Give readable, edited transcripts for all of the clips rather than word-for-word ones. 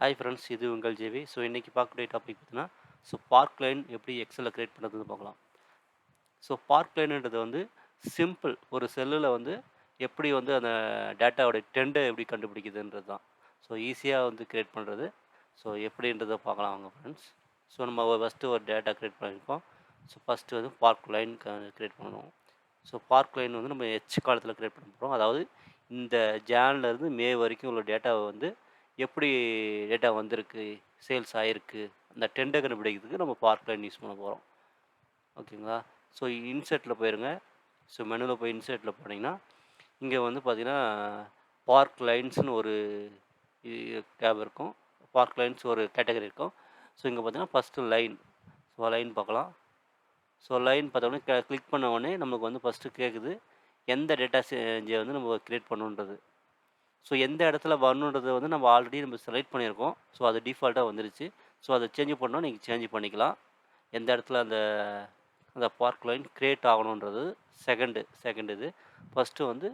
Hi friends, இது உங்கள் JV. So இன்றைக்கி பார்க்கக்கூடிய டாபிக் பார்த்தீங்கன்னா, பார்க் லைன் எப்படி எக்ஸலில் கிரியேட் பண்ணுறதுன்னு பார்க்கலாம். பார்க் லைனுன்றது வந்து சிம்பிள். ஒரு செல்லில் வந்து எப்படி வந்து அந்த டேட்டாவோட ட்ரெண்டை எப்படி கண்டுபிடிக்குதுன்றது தான். ஈஸியாக வந்து கிரியேட் பண்ணுறது. எப்படின்றத பார்க்கலாம் வாங்க ஃப்ரெண்ட்ஸ். நம்ம ஃபஸ்ட்டு ஒரு டேட்டா கிரியேட் பண்ணியிருக்கோம். ஃபஸ்ட்டு வந்து பார்க் லைன் கிரியேட் பண்ணணும். பார்க் லைன் வந்து நம்ம காலத்தில் கிரியேட் பண்ண போகிறோம். அதாவது இந்த ஜான்லேருந்து மே வரைக்கும் உள்ள டேட்டாவை வந்து எப்படி டேட்டா வந்திருக்கு, சேல்ஸ் ஆயிருக்கு, அந்த ட்ரெண்டை கண்டுபிடிக்கிறதுக்கு நம்ம பார்க் லைன் யூஸ் பண்ண போகிறோம். ஓகேங்களா? இன்சர்ட்டில் போயிருங்க. மெனுவில் போய் இன்சர்ட்டில் போனீங்கன்னா, இங்கே வந்து பார்த்தீங்கன்னா, பார்க் லைன்ஸ்னு ஒரு டேப் இருக்கும். பார்க் லைன்ஸ் ஒரு கேட்டகரி இருக்கும். இங்கே பார்த்தீங்கன்னா ஃபஸ்ட்டு லைன். லைன் பார்க்கலாம். லைன் பார்த்தோன்னே கிளிக் பண்ண உடனே நமக்கு வந்து ஃபஸ்ட்டு கேட்குது, எந்த டேட்டா வந்து நம்ம கிரியேட் பண்ணணுன்றது. எந்த இடத்துல வரணுன்றத வந்து நம்ம ஆல்ரெடி செலக்ட் பண்ணியிருக்கோம். அது டிஃபால்ட்டாக வந்துருச்சு. அதை சேஞ்ச் பண்ணால் நீங்கள் சேஞ்ச் பண்ணிக்கலாம். எந்த இடத்துல அந்த அந்த பார்க் லைன் கிரியேட் ஆகணுன்றது செகண்ட் இது. ஃபஸ்ட்டு வந்து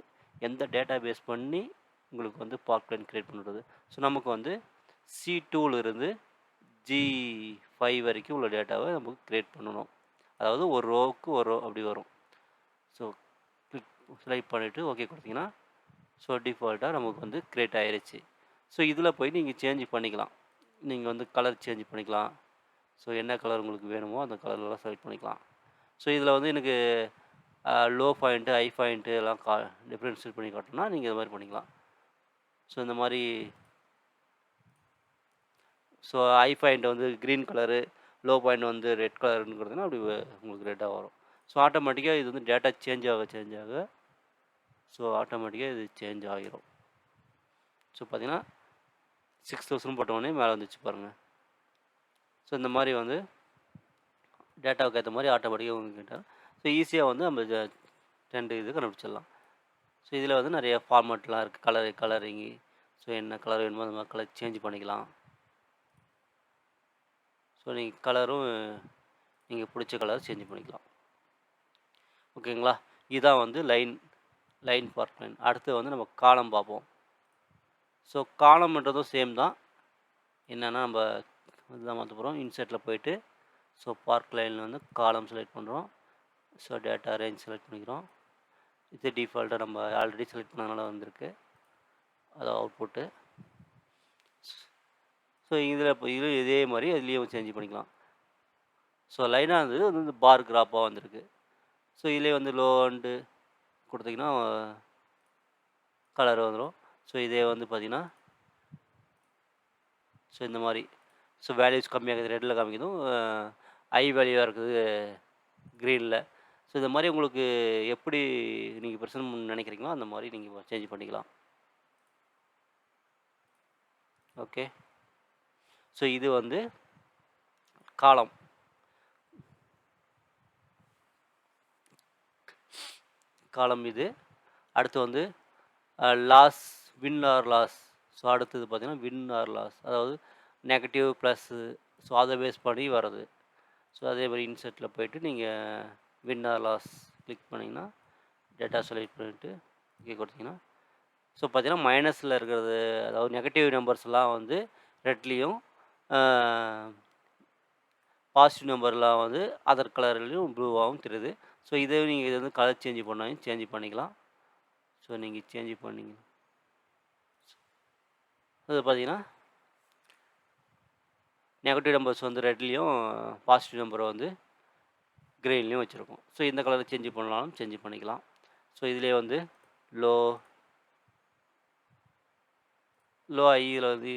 எந்த டேட்டா பேஸ் பண்ணி உங்களுக்கு வந்து பார்க் லைன் கிரியேட் பண்ணுறது. நமக்கு வந்து C2லிருந்து G5 வரைக்கும் உள்ள டேட்டாவை நமக்கு கிரியேட் பண்ணணும். அதாவது ஒரு ரோவுக்கு ஒரு ரோ அப்படி வரும். கிளிக் செலக்ட் பண்ணிவிட்டு ஓகே கொடுத்தீங்கன்னா, டிஃபால்ட்டாக நமக்கு வந்து கிரியேட் ஆயிருச்சு. இதில் போய் நீங்கள் சேஞ்ச் பண்ணிக்கலாம். நீங்கள் வந்து கலர் சேஞ்ச் பண்ணிக்கலாம். என்ன கலர் உங்களுக்கு வேணுமோ அந்த கலர்லாம் செலக்ட் பண்ணிக்கலாம். இதில் வந்து எனக்கு லோ பாயிண்ட்டு, ஹை பாயிண்ட்டு எல்லாம் டிஃப்ரென்ஷியேட் பண்ணி காட்டணும்னா நீங்கள் இது மாதிரி பண்ணிக்கலாம். இந்த மாதிரி ஹை பாயிண்ட் வந்து க்ரீன் கலரு, லோ பாயிண்ட் வந்து ரெட் கலருங்கிறதுனா அப்படி உங்களுக்கு ரெட்டாக வரும். ஆட்டோமேட்டிக்காக இது வந்து டேட்டா சேஞ்ச் ஆக ஆட்டோமேட்டிக்காக இது சேஞ்ச் ஆகிரும். பார்த்தீங்கன்னா 6000 போட்டோடனே மேலே வந்துச்சு பாருங்கள். இந்த மாதிரி வந்து டேட்டாவுக்கு ஏற்ற மாதிரி ஆட்டோமேட்டிக்காக உங்ககிட்ட ஈஸியாக வந்து நம்ம ட்ரெண்டு இது கண்டுபிடிச்சிடலாம். இதில் வந்து நிறைய ஃபார்மேட்லாம் இருக்குது. கலரிங்கு என்ன கலர் வேணுமோ அந்த மாதிரி கலர் சேஞ்ச் பண்ணிக்கலாம். நீங்கள் கலரும் நீங்கள் பிடிச்ச கலர் சேஞ்ச் பண்ணிக்கலாம். ஓகேங்களா? இதுதான் வந்து லைன் பார்க் லைன். அடுத்து வந்து நம்ம காலம் பார்ப்போம். காலம்ன்றதும் சேம் தான். என்னென்னா நம்ம இதுதான் மாற்ற போகிறோம். இன்சர்ட்டில் போயிட்டு பார்க் லைனில் வந்து காலம் செலக்ட் பண்ணுறோம். டேட்டா ரேஞ்ச் செலக்ட் பண்ணிக்கிறோம். இது டிஃபால்ட்டாக நம்ம ஆல்ரெடி செலக்ட் பண்ணதுனால வந்திருக்கு. அது அவுட்புட்டு. இதில் இதே மாதிரி இதுலேயும் சேஞ்ச் பண்ணிக்கலாம். லைனாக இருந்தது அது வந்து பார் கிராஃபாக வந்திருக்கு. இதிலே வந்து லோ அண்டு கொடுத்தீங்கன்னா கலர் வந்துடும். இதே வந்து பார்த்திங்கன்னா இந்த மாதிரி வேல்யூஸ் கம்மியாகுது, ரெட்டில் காமிக்குதும், ஹை வேல்யூவாக இருக்குது க்ரீனில். இந்த மாதிரி உங்களுக்கு எப்படி நீங்கள் பிரச்சனை நினைக்கிறீங்களோ அந்த மாதிரி நீங்கள் சேஞ்ச் பண்ணிக்கலாம். ஓகே. இது வந்து காலம். இது அடுத்து வந்து லாஸ், வின் ஆர் லாஸ். அடுத்தது பார்த்திங்கன்னா வின் ஆர் லாஸ், அதாவது நெகட்டிவ் ப்ளஸ்ஸு. அதை பேஸ் பண்ணி வர்றது. அதே மாதிரி இன்சர்ட்டில் போய்ட்டு நீங்கள் வின் ஆர் லாஸ் கிளிக் பண்ணிங்கன்னா டேட்டா செலக்ட் பண்ணிவிட்டு இங்கே கொடுத்தீங்கன்னா பார்த்தீங்கன்னா மைனஸில் இருக்கிறது, அதாவது நெகட்டிவ் நம்பர்ஸ்லாம் வந்து ரெட்லேயும், பாசிட்டிவ் நம்பர்லாம் வந்து அதர் கலர்லேயும் ப்ளூவாகவும் தெரியுது. இதே நீங்கள் இது வந்து கலர் சேஞ்ச் பண்ணாலும் சேஞ்ச் பண்ணிக்கலாம். நீங்கள் சேஞ்ச் பண்ணிங்க அது பார்த்தீங்கன்னா நெகட்டிவ் நம்பர்ஸ் வந்து ரெட்லேயும், பாசிட்டிவ் நம்பரை வந்து க்ரீன்லேயும் வச்சுருக்கோம். இந்த கலரை சேஞ்ச் பண்ணாலும் சேஞ்ச் பண்ணிக்கலாம். இதிலே வந்து லோ ஐயில் வந்து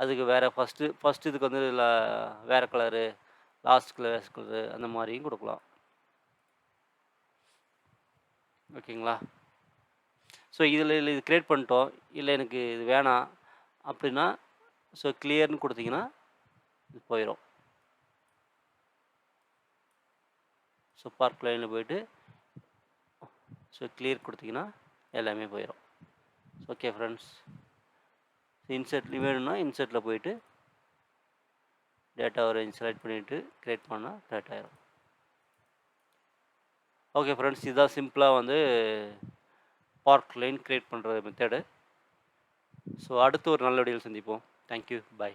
அதுக்கு வேறு ஃபஸ்ட்டு இதுக்கு வந்து வேறு கலரு, லாஸ்ட் கலரு அந்த மாதிரியும் கொடுக்கலாம். ஓகேங்களா? இதில் இது கிரியேட் பண்ணிட்டோம், இல்லை எனக்கு இது வேணாம் அப்படின்னா கிளியர்னு கொடுத்தீங்கன்னா இது போயிடும். பார்க் லைனில் போய்ட்டு கிளியர் கொடுத்தீங்கன்னா எல்லாமே போயிடும். ஓகே ஃப்ரெண்ட்ஸ், இன்சர்ட்லேயும் வேணும்னா இன்சர்ட்டில் போய்ட்டு டேட்டா ரேஞ்ச் செலக்ட் பண்ணிவிட்டு கிரியேட் பண்ணால் கிரியேட் ஆகிடும். ஓகே ஃப்ரெண்ட்ஸ், இதுதான் சிம்பிளாக வந்து பார்க் லைன் கிரியேட் பண்ணுற மெத்தடு. அடுத்து ஒரு நல்ல வீடியோவில் சந்திப்போம். Thank you. பை.